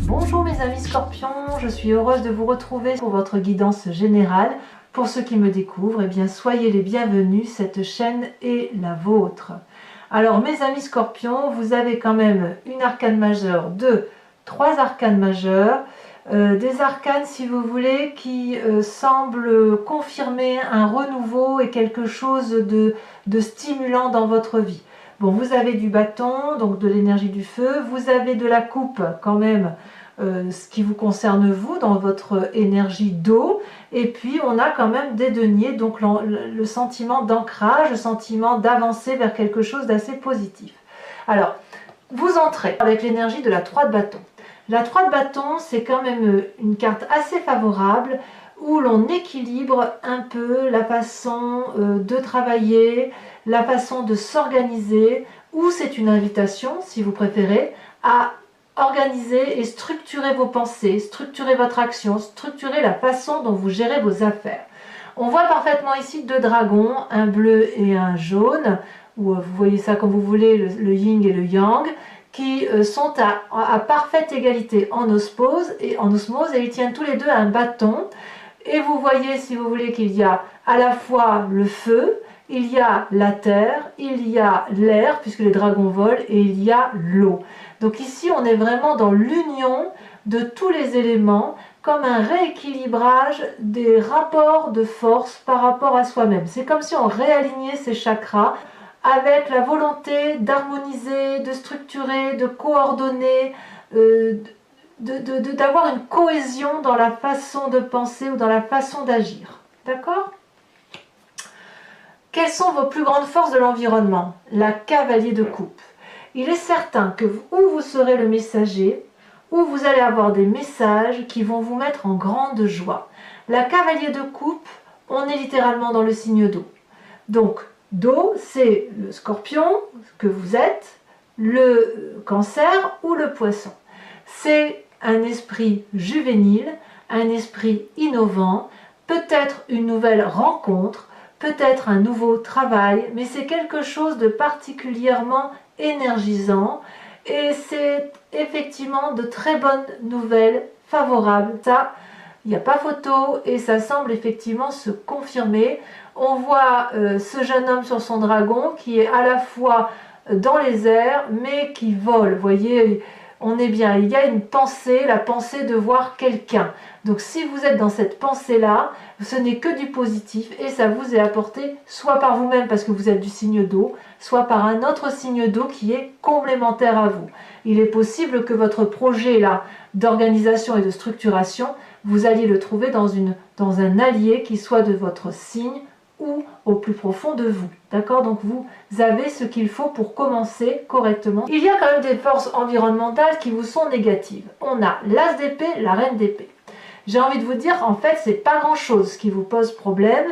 Bonjour mes amis scorpions, je suis heureuse de vous retrouver pour votre guidance générale. Pour ceux qui me découvrent, eh bien soyez les bienvenus, cette chaîne est la vôtre. Alors mes amis scorpions, vous avez quand même une arcane majeure, trois arcanes majeures, des arcanes si vous voulez qui semblent confirmer un renouveau et quelque chose de stimulant dans votre vie. Bon, vous avez du bâton, donc de l'énergie du feu, vous avez de la coupe quand même, ce qui vous concerne vous, dans votre énergie d'eau, et puis on a quand même des deniers, donc le sentiment d'ancrage, le sentiment d'avancer vers quelque chose d'assez positif. Alors, vous entrez avec l'énergie de la 3 de bâton. La 3 de bâton, c'est quand même une carte assez favorable, où l'on équilibre un peu la façon de travailler, la façon de s'organiser, ou c'est une invitation, si vous préférez, à organiser et structurer vos pensées, structurer votre action, structurer la façon dont vous gérez vos affaires. On voit parfaitement ici deux dragons, un bleu et un jaune, ou vous voyez ça comme vous voulez, le yin et le yang, qui sont à parfaite égalité en osmose, et ils tiennent tous les deux un bâton. Et vous voyez, si vous voulez, qu'il y a à la fois le feu, il y a la terre, il y a l'air, puisque les dragons volent, et il y a l'eau. Donc ici, on est vraiment dans l'union de tous les éléments, comme un rééquilibrage des rapports de force par rapport à soi-même. C'est comme si on réalignait ces chakras avec la volonté d'harmoniser, de structurer, de coordonner, d'avoir une cohésion dans la façon de penser ou dans la façon d'agir. D'accord ? Quelles sont vos plus grandes forces de l'environnement? La cavalier de coupe. Il est certain que ou vous serez le messager, ou vous allez avoir des messages qui vont vous mettre en grande joie. La cavalier de coupe, on est littéralement dans le signe d'eau. Donc, d'eau, c'est le scorpion que vous êtes, le cancer ou le poisson. C'est un esprit juvénile, un esprit innovant, peut-être une nouvelle rencontre, peut-être un nouveau travail, mais c'est quelque chose de particulièrement énergisant et c'est effectivement de très bonnes nouvelles favorables. Ça, il n'y a pas photo et ça semble effectivement se confirmer. On voit ce jeune homme sur son dragon qui est à la fois dans les airs mais qui vole. Vous voyez, on est bien, il y a une pensée, la pensée de voir quelqu'un. Donc si vous êtes dans cette pensée-là, ce n'est que du positif et ça vous est apporté soit par vous-même parce que vous êtes du signe d'eau, soit par un autre signe d'eau qui est complémentaire à vous. Il est possible que votre projet là d'organisation et de structuration, vous alliez le trouver dans un allié qui soit de votre signe ou au plus profond de vous. D'accord? Donc vous avez ce qu'il faut pour commencer correctement. Il y a quand même des forces environnementales qui vous sont négatives. On a l'as d'épée, la reine d'épée. J'ai envie de vous dire, en fait, c'est pas grand-chose qui vous pose problème,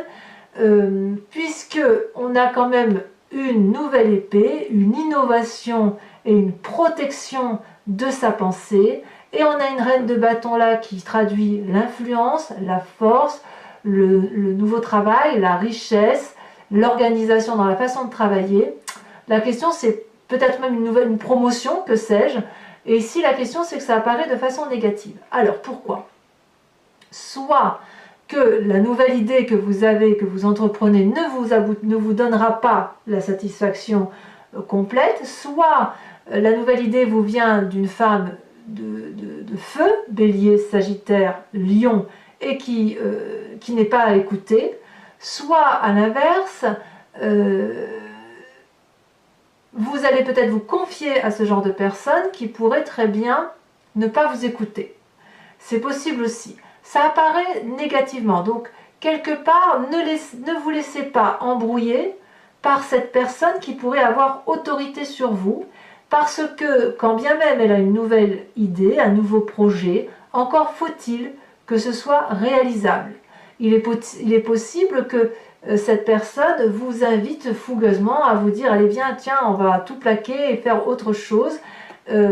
puisque on a quand même une nouvelle épée, une innovation et une protection de sa pensée, et on a une reine de bâton là qui traduit l'influence, la force, le nouveau travail, la richesse, l'organisation dans la façon de travailler. La question c'est peut-être même une promotion, que sais-je, et ici la question c'est que ça apparaît de façon négative. Alors pourquoi? Soit que la nouvelle idée que vous avez, que vous entreprenez, ne vous donnera pas la satisfaction complète, soit la nouvelle idée vous vient d'une femme de feu, bélier, sagittaire, lion, et qui n'est pas à écouter, soit à l'inverse, vous allez peut-être vous confier à ce genre de personne qui pourrait très bien ne pas vous écouter. C'est possible aussi. Ça apparaît négativement, donc quelque part, ne vous laissez pas embrouiller par cette personne qui pourrait avoir autorité sur vous, parce que quand bien même elle a une nouvelle idée, un nouveau projet, encore faut-il que ce soit réalisable. Il est possible que cette personne vous invite fougueusement à vous dire « Allez viens, tiens, on va tout plaquer et faire autre chose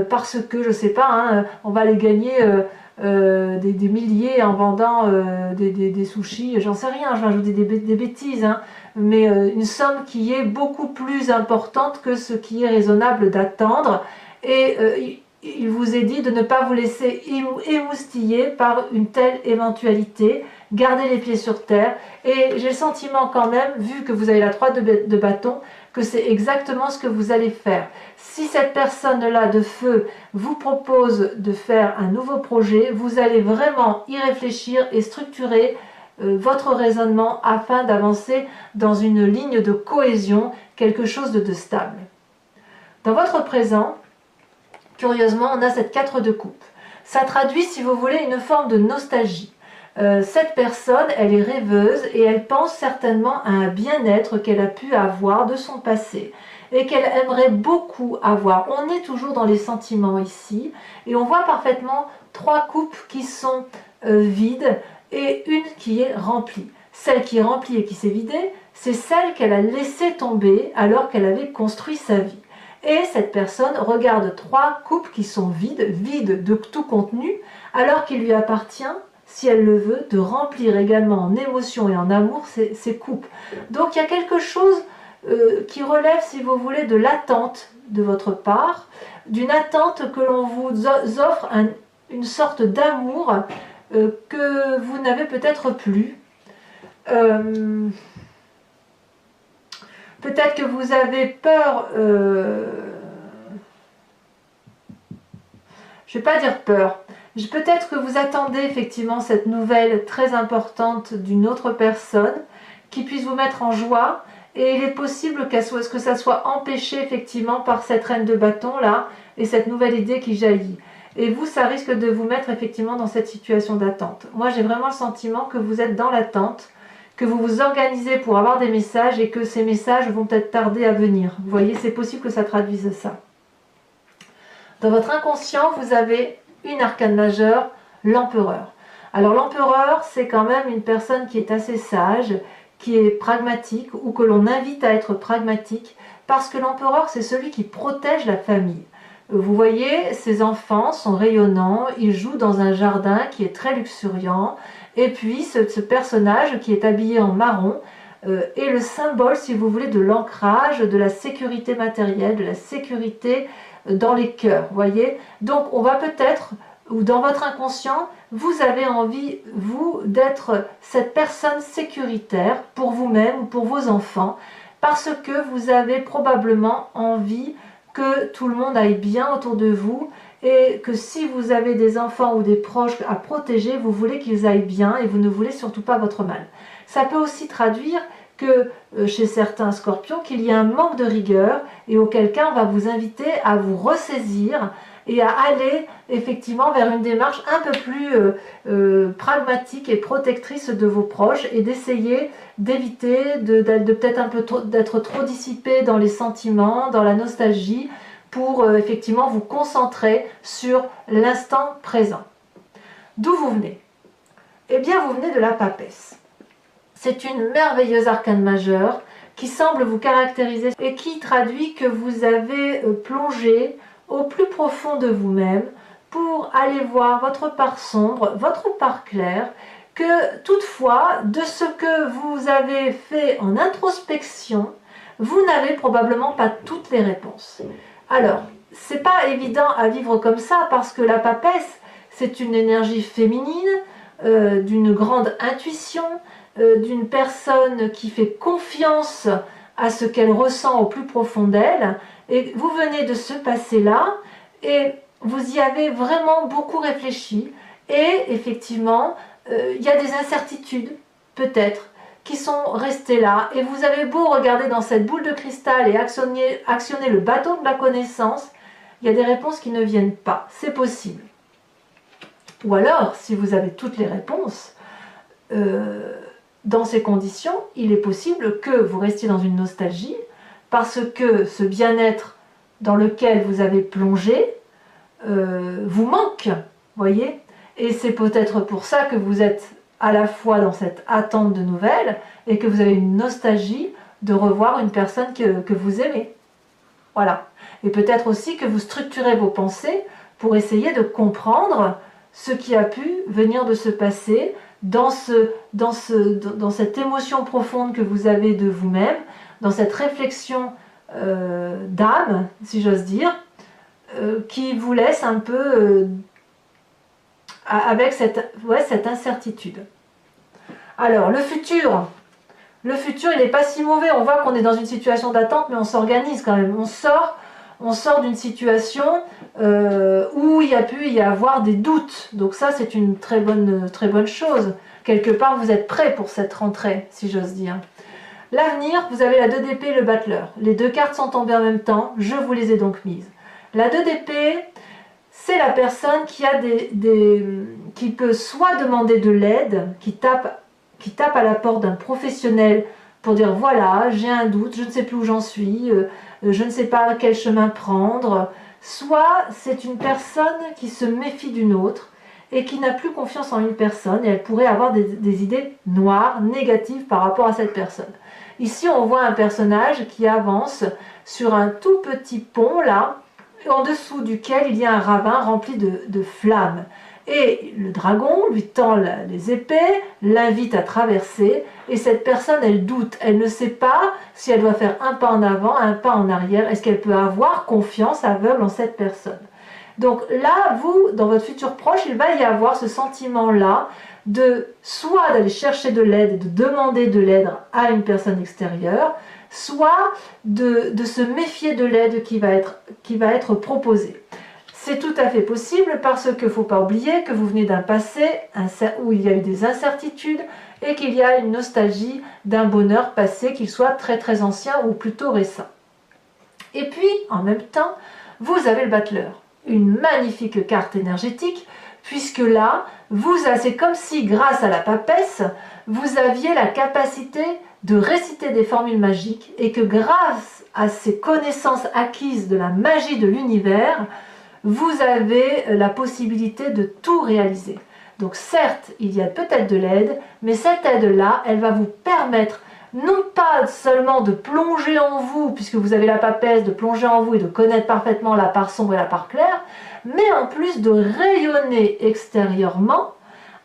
parce que, je sais pas, hein, on va aller gagner des milliers en vendant des sushis, j'en sais rien, je vais ajouter des bêtises, hein, mais une somme qui est beaucoup plus importante que ce qui est raisonnable d'attendre. Et il vous est dit de ne pas vous laisser émoustiller par une telle éventualité. Gardez les pieds sur terre. Et j'ai le sentiment quand même, vu que vous avez la 3 de bâton, que c'est exactement ce que vous allez faire. Si cette personne-là de feu vous propose de faire un nouveau projet, vous allez vraiment y réfléchir et structurer votre raisonnement afin d'avancer dans une ligne de cohésion, quelque chose de stable. Dans votre présent, curieusement, on a cette 4 de coupe. Ça traduit, si vous voulez, une forme de nostalgie. Cette personne, elle est rêveuse et elle pense certainement à un bien-être qu'elle a pu avoir de son passé et qu'elle aimerait beaucoup avoir. On est toujours dans les sentiments ici et on voit parfaitement 3 coupes qui sont vides et une qui est remplie. Celle qui est remplie et qui s'est vidée, c'est celle qu'elle a laissée tomber alors qu'elle avait construit sa vie. Et cette personne regarde 3 coupes qui sont vides de tout contenu, alors qu'il lui appartient, si elle le veut, de remplir également en émotion et en amour ces coupes. Donc il y a quelque chose qui relève, si vous voulez, de l'attente de votre part, d'une attente que l'on vous offre une sorte d'amour que vous n'avez peut-être plus. Peut-être que vous avez peur, je ne vais pas dire peur, peut-être que vous attendez effectivement cette nouvelle très importante d'une autre personne qui puisse vous mettre en joie, et il est possible que ça soit empêché effectivement par cette reine de bâton là, et cette nouvelle idée qui jaillit. Et vous, ça risque de vous mettre effectivement dans cette situation d'attente. Moi, j'ai vraiment le sentiment que vous êtes dans l'attente, que vous vous organisez pour avoir des messages et que ces messages vont peut-être tarder à venir. Vous voyez, c'est possible que ça traduise ça. Dans votre inconscient, vous avez une arcane majeure, l'empereur. Alors l'empereur, c'est quand même une personne qui est assez sage, qui est pragmatique ou que l'on invite à être pragmatique parce que l'empereur, c'est celui qui protège la famille. Vous voyez, ces enfants sont rayonnants, ils jouent dans un jardin qui est très luxuriant. Et puis ce personnage qui est habillé en marron est le symbole, si vous voulez, de l'ancrage, de la sécurité matérielle, de la sécurité dans les cœurs, voyez. Donc on va peut-être, ou dans votre inconscient, vous avez envie, vous, d'être cette personne sécuritaire pour vous-même ou pour vos enfants, parce que vous avez probablement envie que tout le monde aille bien autour de vous, et que si vous avez des enfants ou des proches à protéger, vous voulez qu'ils aillent bien et vous ne voulez surtout pas votre mal. Ça peut aussi traduire que chez certains scorpions, qu'il y a un manque de rigueur et auquel cas on va vous inviter à vous ressaisir et à aller effectivement vers une démarche un peu plus pragmatique et protectrice de vos proches et d'essayer d'éviter de peut-être un peu d'être trop dissipé dans les sentiments, dans la nostalgie, pour effectivement vous concentrer sur l'instant présent. D'où vous venez? Eh bien, vous venez de la papesse. C'est une merveilleuse arcane majeure qui semble vous caractériser et qui traduit que vous avez plongé au plus profond de vous-même pour aller voir votre part sombre, votre part claire, que toutefois, de ce que vous avez fait en introspection, vous n'avez probablement pas toutes les réponses. Alors, c'est pas évident à vivre comme ça parce que la papesse, c'est une énergie féminine, d'une grande intuition, d'une personne qui fait confiance à ce qu'elle ressent au plus profond d'elle. Et vous venez de ce passé-là et vous y avez vraiment beaucoup réfléchi. Et effectivement, il y a des incertitudes, peut-être, qui sont restés là, et vous avez beau regarder dans cette boule de cristal et actionner le bâton de la connaissance, il y a des réponses qui ne viennent pas, c'est possible. Ou alors, si vous avez toutes les réponses, dans ces conditions, il est possible que vous restiez dans une nostalgie, parce que ce bien-être dans lequel vous avez plongé vous manque, voyez, et c'est peut-être pour ça que vous êtes à la fois dans cette attente de nouvelles et que vous avez une nostalgie de revoir une personne que vous aimez. Voilà. Et peut-être aussi que vous structurez vos pensées pour essayer de comprendre ce qui a pu venir de se passer dans cette émotion profonde que vous avez de vous-même, dans cette réflexion d'âme, si j'ose dire, qui vous laisse un peu avec cette incertitude. Alors, le futur, il n'est pas si mauvais. On voit qu'on est dans une situation d'attente, mais on s'organise quand même. On sort d'une situation où il y a pu y avoir des doutes. Donc ça, c'est une très bonne chose. Quelque part, vous êtes prêt pour cette rentrée, si j'ose dire. L'avenir, vous avez la 2 d'épée et le battleur. Les 2 cartes sont tombées en même temps, je vous les ai donc mises. La 2 d'épée, c'est la personne qui peut soit demander de l'aide, qui tape à la porte d'un professionnel pour dire voilà, j'ai un doute, je ne sais plus où j'en suis, je ne sais pas quel chemin prendre. Soit c'est une personne qui se méfie d'une autre et qui n'a plus confiance en une personne et elle pourrait avoir des idées noires, négatives par rapport à cette personne. Ici, on voit un personnage qui avance sur un tout petit pont là, en dessous duquel il y a un ravin rempli de flammes. Et le dragon lui tend les épées, l'invite à traverser, et cette personne, elle doute, elle ne sait pas si elle doit faire un pas en avant, un pas en arrière, est-ce qu'elle peut avoir confiance aveugle en cette personne. Donc là, vous, dans votre futur proche, il va y avoir ce sentiment-là de soit d'aller chercher de l'aide et de demander de l'aide à une personne extérieure, soit de se méfier de l'aide qui va être proposée. C'est tout à fait possible parce qu'il ne faut pas oublier que vous venez d'un passé où il y a eu des incertitudes et qu'il y a une nostalgie d'un bonheur passé, qu'il soit très très ancien ou plutôt récent. Et puis, en même temps, vous avez le battleur, une magnifique carte énergétique, puisque là, c'est comme si, grâce à la papesse, vous aviez la capacité de réciter des formules magiques et que grâce à ces connaissances acquises de la magie de l'univers, vous avez la possibilité de tout réaliser. Donc certes, il y a peut-être de l'aide, mais cette aide-là, elle va vous permettre non pas seulement de plonger en vous, puisque vous avez la papesse, de plonger en vous et de connaître parfaitement la part sombre et la part claire, mais en plus de rayonner extérieurement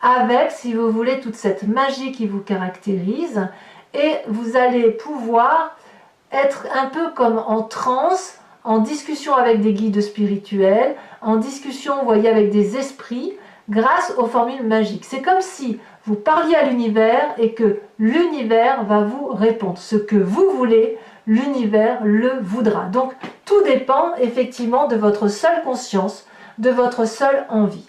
avec, si vous voulez, toute cette magie qui vous caractérise, et vous allez pouvoir être un peu comme en transe, en discussion avec des guides spirituels, en discussion, vous voyez, avec des esprits, grâce aux formules magiques. C'est comme si vous parliez à l'univers et que l'univers va vous répondre. Ce que vous voulez, l'univers le voudra. Donc, tout dépend effectivement de votre seule conscience, de votre seule envie.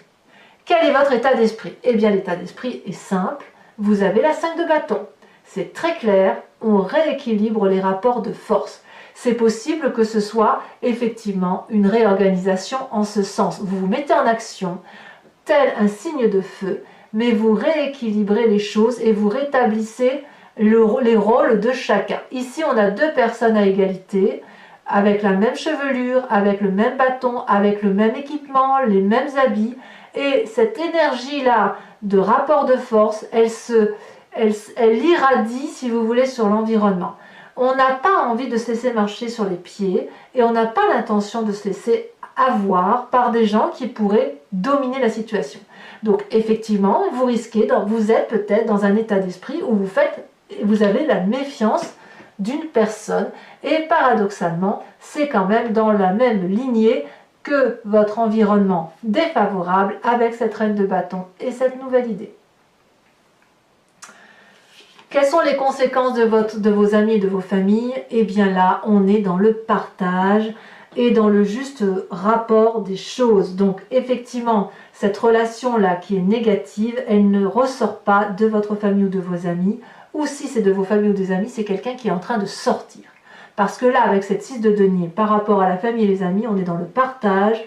Quel est votre état d'esprit? Eh bien, l'état d'esprit est simple. Vous avez la 5 de bâton. C'est très clair, on rééquilibre les rapports de force. C'est possible que ce soit effectivement une réorganisation en ce sens. Vous vous mettez en action, tel un signe de feu, mais vous rééquilibrez les choses et vous rétablissez les rôles de chacun. Ici, on a 2 personnes à égalité, avec la même chevelure, avec le même bâton, avec le même équipement, les mêmes habits, et cette énergie-là de rapport de force, elle irradie, si vous voulez, sur l'environnement. On n'a pas envie de se laisser marcher sur les pieds et on n'a pas l'intention de se laisser avoir par des gens qui pourraient dominer la situation. Donc effectivement, vous êtes peut-être dans un état d'esprit où vous avez la méfiance d'une personne et paradoxalement, c'est quand même dans la même lignée que votre environnement défavorable avec cette reine de bâton et cette nouvelle idée. Quelles sont les conséquences de vos amis et de vos familles? Eh bien là, on est dans le partage et dans le juste rapport des choses. Donc effectivement, cette relation-là qui est négative, elle ne ressort pas de votre famille ou de vos amis. Ou si c'est de vos familles ou des amis, c'est quelqu'un qui est en train de sortir. Parce que là, avec cette 6 de denier, par rapport à la famille et les amis, on est dans le partage,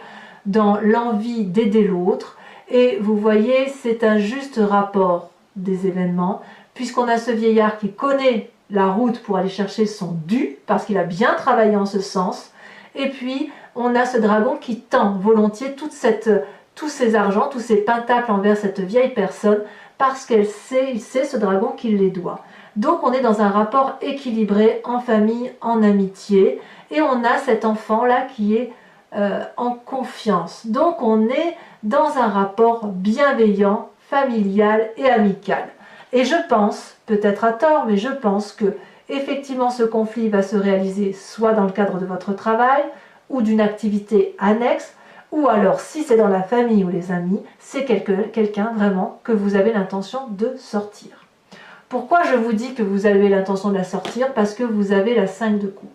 dans l'envie d'aider l'autre. Et vous voyez, c'est un juste rapport des événements, puisqu'on a ce vieillard qui connaît la route pour aller chercher son dû, parce qu'il a bien travaillé en ce sens, et puis on a ce dragon qui tend volontiers tous ces argents, tous ces pentacles envers cette vieille personne, parce il sait ce dragon qu'il les doit. Donc on est dans un rapport équilibré en famille, en amitié, et on a cet enfant-là qui est en confiance. Donc on est dans un rapport bienveillant, familial et amical. Et je pense, peut-être à tort, mais je pense que effectivement ce conflit va se réaliser soit dans le cadre de votre travail, ou d'une activité annexe, ou alors si c'est dans la famille ou les amis, c'est quelqu'un vraiment que vous avez l'intention de sortir. Pourquoi je vous dis que vous avez l'intention de la sortir? Parce que vous avez la 5 de coupe.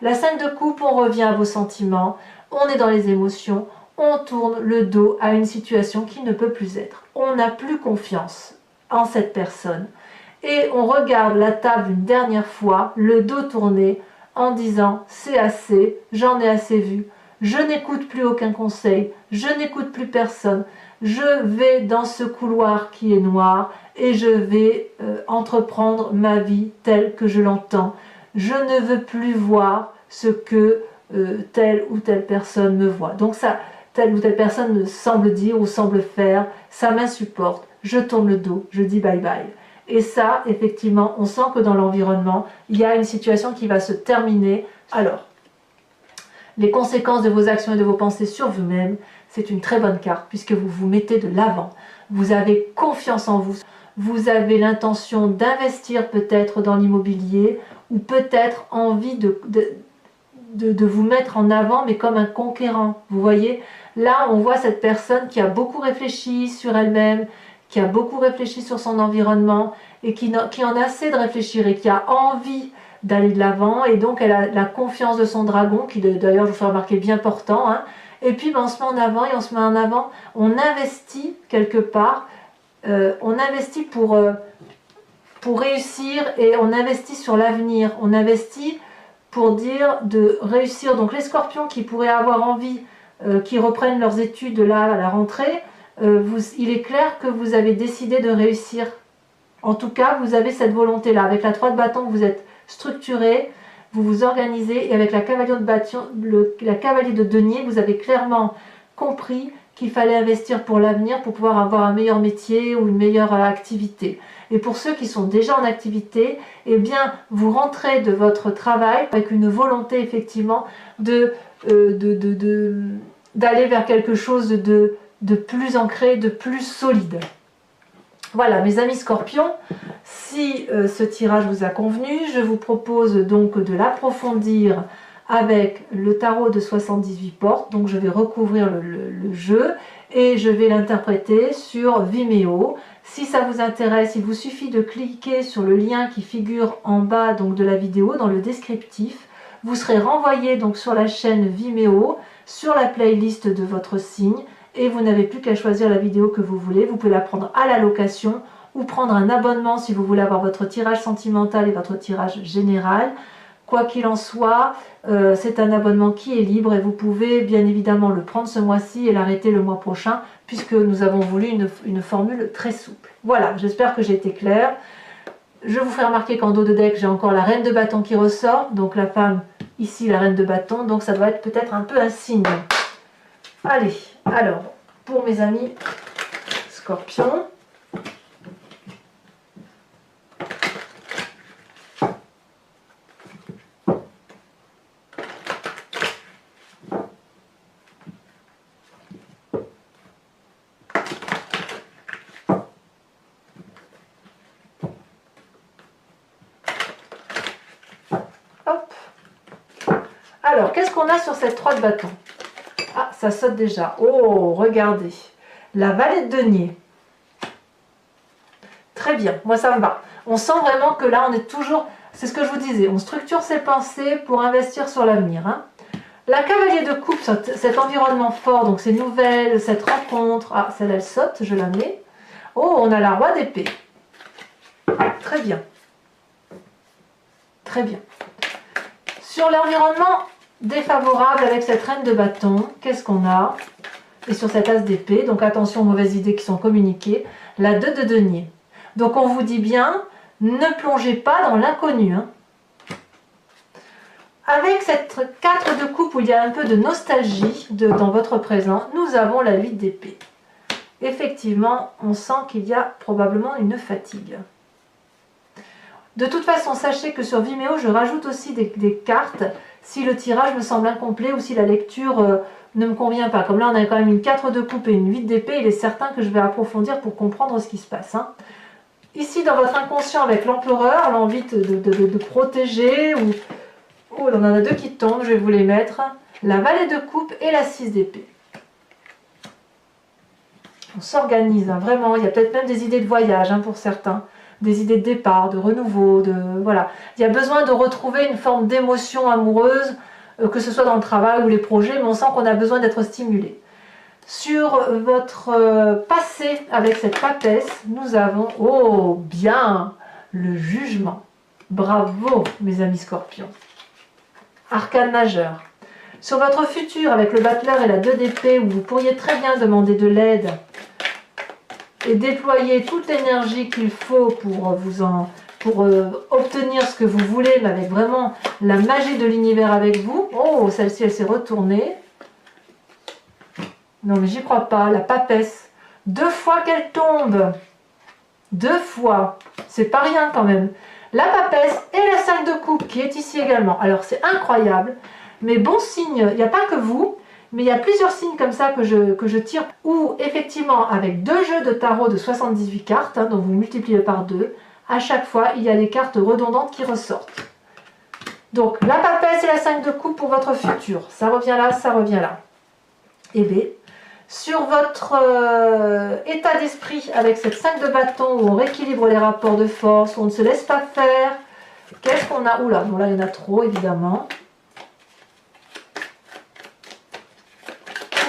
La 5 de coupe, on revient à vos sentiments, on est dans les émotions, on tourne le dos à une situation qui ne peut plus être. On n'a plus confiance en cette personne. Et on regarde la table une dernière fois, le dos tourné, en disant « c'est assez, j'en ai assez vu, je n'écoute plus aucun conseil, je n'écoute plus personne, je vais dans ce couloir qui est noir et je vais entreprendre ma vie telle que je l'entends. Je ne veux plus voir ce que telle ou telle personne me voit. Donc ça, telle ou telle personne me semble dire ou semble faire, ça m'insupporte, je tourne le dos, je dis bye bye. » Et ça, effectivement, on sent que dans l'environnement, il y a une situation qui va se terminer. Alors, les conséquences de vos actions et de vos pensées sur vous-même, c'est une très bonne carte puisque vous vous mettez de l'avant. Vous avez confiance en vous. Vous avez l'intention d'investir peut-être dans l'immobilier ou peut-être envie de vous mettre en avant, mais comme un conquérant. Vous voyez, là, on voit cette personne qui a beaucoup réfléchi sur elle-même, qui a beaucoup réfléchi sur son environnement et qui en a assez de réfléchir et qui a envie d'aller de l'avant, et donc elle a la confiance de son dragon, qui d'ailleurs je vous fais remarquer bien portant, hein. Et puis on se met en avant et on se met en avant, on investit quelque part, on investit pour réussir et on investit sur l'avenir, on investit pour dire de réussir. Donc les scorpions qui pourraient avoir envie, qui reprennent leurs études là à la rentrée, il est clair que vous avez décidé de réussir. En tout cas, vous avez cette volonté-là. Avec la 3 de bâton, vous êtes structuré, vous vous organisez, et avec la cavalier de bâton, la cavalier de denier, vous avez clairement compris qu'il fallait investir pour l'avenir, pour pouvoir avoir un meilleur métier ou une meilleure activité. Et pour ceux qui sont déjà en activité, eh bien, vous rentrez de votre travail avec une volonté effectivement d'aller vers quelque chose de plus ancré, de plus solide. Voilà, mes amis scorpions, si ce tirage vous a convenu, je vous propose donc de l'approfondir avec le tarot de 78 portes. Donc je vais recouvrir le jeu et je vais l'interpréter sur Vimeo. Si ça vous intéresse, il vous suffit de cliquer sur le lien qui figure en bas donc, de la vidéo, dans le descriptif. Vous serez renvoyé donc sur la chaîne Vimeo, sur la playlist de votre signe, et vous n'avez plus qu'à choisir la vidéo que vous voulez. Vous pouvez la prendre à la location ou prendre un abonnement si vous voulez avoir votre tirage sentimental et votre tirage général. Quoi qu'il en soit, c'est un abonnement qui est libre et vous pouvez bien évidemment le prendre ce mois-ci et l'arrêter le mois prochain puisque nous avons voulu une formule très souple. Voilà, j'espère que j'ai été claire. Je vous ferai remarquer qu'en dos de deck, j'ai encore la reine de bâton qui ressort. Donc la femme, ici la reine de bâton, donc ça doit être peut-être un peu un signe. Allez, alors, pour mes amis scorpions, hop. Alors, qu'est-ce qu'on a sur cette 3 de bâton? Ah, ça saute déjà. Oh, regardez. La vallée de denier. Très bien, moi ça me va. On sent vraiment que là, on est toujours... C'est ce que je vous disais, on structure ses pensées pour investir sur l'avenir. Hein. La cavalier de coupe, cet environnement fort, donc ces nouvelles, cette rencontre... Ah, celle-là, elle saute, je la mets. Oh, on a la roi d'épée. Très bien. Très bien. Sur l'environnement... défavorable avec cette reine de bâton, qu'est-ce qu'on a? Et sur cette as d'épée, donc attention aux mauvaises idées qui sont communiquées, la 2 de denier. Donc on vous dit bien, ne plongez pas dans l'inconnu. Hein. Avec cette 4 de coupe où il y a un peu de nostalgie dans votre présent, nous avons la 8 d'épée. Effectivement, on sent qu'il y a probablement une fatigue. De toute façon, sachez que sur Vimeo, je rajoute aussi des cartes si le tirage me semble incomplet ou si la lecture ne me convient pas. Comme là, on a quand même une 4 de coupe et une 8 d'épée, il est certain que je vais approfondir pour comprendre ce qui se passe. Hein. Ici, dans votre inconscient, avec l'empereur, l'envie de protéger, ou... Oh, on en a 2 qui tombent, je vais vous les mettre. la Vallée de coupe et la 6 d'épée. On s'organise, hein, vraiment. Il y a peut-être même des idées de voyage, hein, pour certains. Des idées de départ, de renouveau, voilà. Il y a besoin de retrouver une forme d'émotion amoureuse, que ce soit dans le travail ou les projets, mais on sent qu'on a besoin d'être stimulé. Sur votre passé avec cette papesse, nous avons, oh bien, le jugement. Bravo mes amis scorpions. Arcane majeur. Sur votre futur avec le battleur et la 2 d'épée, où vous pourriez très bien demander de l'aide et déployer toute l'énergie qu'il faut pour obtenir ce que vous voulez, mais avec vraiment la magie de l'univers avec vous. Oh, celle-ci, elle s'est retournée. Non, mais j'y crois pas. La papesse. 2 fois qu'elle tombe. 2 fois. C'est pas rien quand même. La papesse et la 5 de coupe qui est ici également. Alors, c'est incroyable. Mais bon signe, il n'y a pas que vous, mais il y a plusieurs signes comme ça que je tire, où effectivement, avec 2 jeux de tarot de 78 cartes, hein, dont vous multipliez par 2, à chaque fois, il y a des cartes redondantes qui ressortent. Donc, la papesse et la 5 de coupe pour votre futur. Ça revient là, ça revient là. Et B, sur votre état d'esprit, avec cette 5 de bâton, où on rééquilibre les rapports de force, où on ne se laisse pas faire, qu'est-ce qu'on a? Oula, bon là, il y en a trop, évidemment.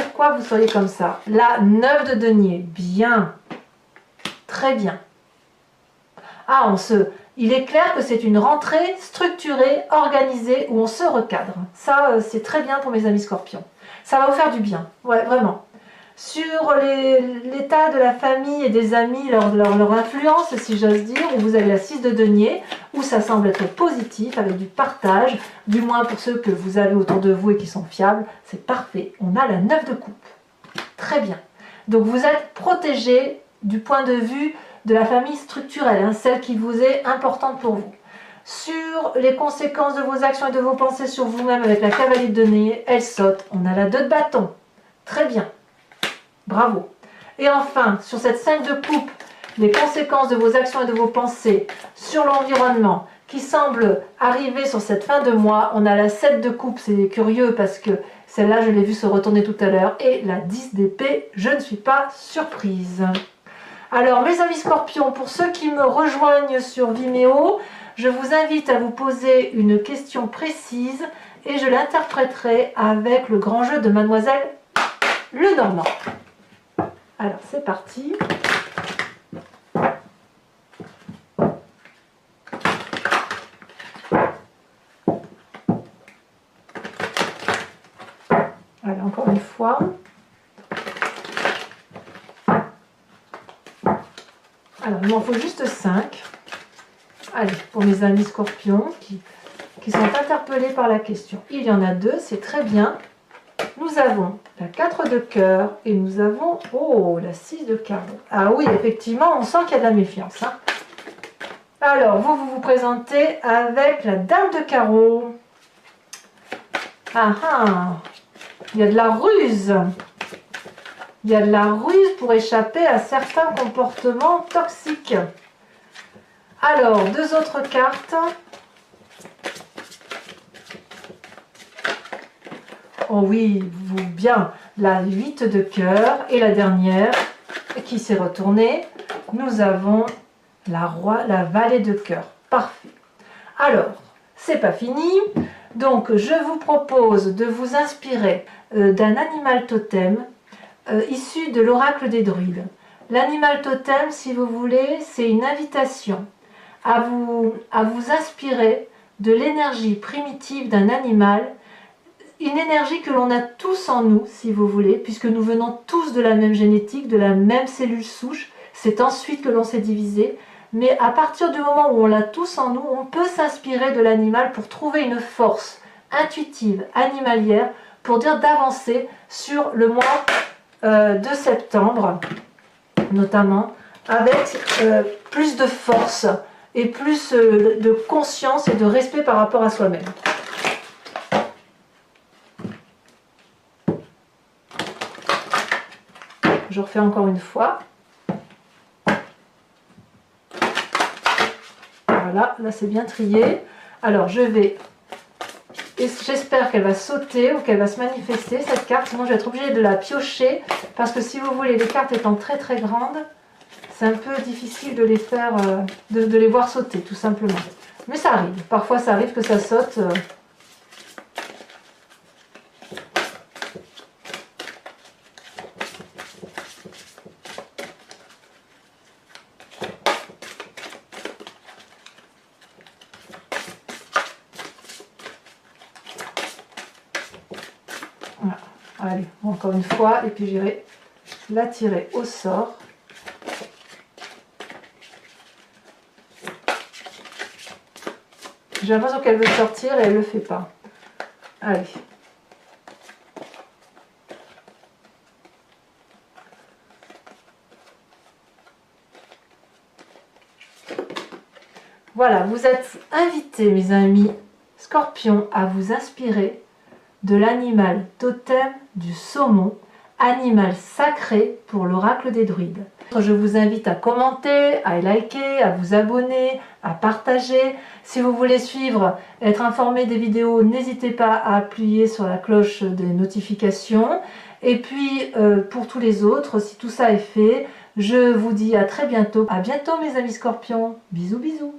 Pourquoi vous seriez comme ça? La 9 de denier, bien, très bien. Ah, il est clair que c'est une rentrée structurée, organisée, où on se recadre. Ça, c'est très bien pour mes amis scorpions. Ça va vous faire du bien, ouais, vraiment. Sur l'état de la famille et des amis, leur influence, si j'ose dire, où vous avez la 6 de denier, où ça semble être positif, avec du partage, du moins pour ceux que vous avez autour de vous et qui sont fiables, c'est parfait. On a la 9 de coupe. Très bien. Donc vous êtes protégé du point de vue de la famille structurelle, hein, celle qui vous est importante pour vous. Sur les conséquences de vos actions et de vos pensées sur vous-même avec la cavalier de denier, elle saute. On a la 2 de bâton. Très bien. Bravo. Et enfin, sur cette 5 de coupe, les conséquences de vos actions et de vos pensées sur l'environnement qui semble arriver sur cette fin de mois, on a la 7 de coupe, c'est curieux parce que celle-là, je l'ai vue se retourner tout à l'heure, et la 10 d'épée, je ne suis pas surprise. Alors, mes amis scorpions, pour ceux qui me rejoignent sur Vimeo, je vous invite à vous poser une question précise et je l'interpréterai avec le grand jeu de Mademoiselle Lenormand. Alors, c'est parti. Allez, encore une fois. Alors, il m'en faut juste 5. Allez, pour mes amis scorpions qui sont interpellés par la question. Il y en a 2, c'est très bien. Nous avons la 4 de cœur et nous avons, oh, la 6 de carreau. Ah oui, effectivement, on sent qu'il y a de la méfiance, hein. Alors, vous présentez avec la dame de carreau. Ah ah, il y a de la ruse. Il y a de la ruse pour échapper à certains comportements toxiques. Alors, 2 autres cartes. Oh oui, bien, la 8 de cœur et la dernière qui s'est retournée. Nous avons la vallée de cœur. Parfait. Alors, c'est pas fini. Donc, je vous propose de vous inspirer d'un animal totem issu de l'oracle des druides. L'animal totem, si vous voulez, c'est une invitation à vous inspirer de l'énergie primitive d'un animal, une énergie que l'on a tous en nous, si vous voulez, puisque nous venons tous de la même génétique, de la même cellule souche. C'est ensuite que l'on s'est divisé. Mais à partir du moment où on l'a tous en nous, on peut s'inspirer de l'animal pour trouver une force intuitive, animalière, pour dire d'avancer sur le mois de septembre, notamment, avec plus de force et plus de conscience et de respect par rapport à soi-même. Je refais encore une fois. Voilà, là c'est bien trié. Alors je vais Et j'espère qu'elle va sauter ou qu'elle va se manifester cette carte, sinon je vais être obligée de la piocher parce que si vous voulez, les cartes étant très très grandes, c'est un peu difficile de les faire, de les voir sauter tout simplement. Mais ça arrive, parfois ça arrive que ça saute. Voilà. Allez, encore une fois, et puis j'irai la tirer au sort. J'ai l'impression qu'elle veut sortir et elle ne le fait pas. Allez. Voilà, vous êtes invités, mes amis scorpions, à vous inspirer de l'animal totem du saumon, animal sacré pour l'oracle des druides. Je vous invite à commenter, à liker, à vous abonner, à partager. Si vous voulez suivre, être informé des vidéos, n'hésitez pas à appuyer sur la cloche des notifications. Et puis, pour tous les autres, si tout ça est fait, je vous dis à très bientôt. À bientôt mes amis scorpions. Bisous bisous.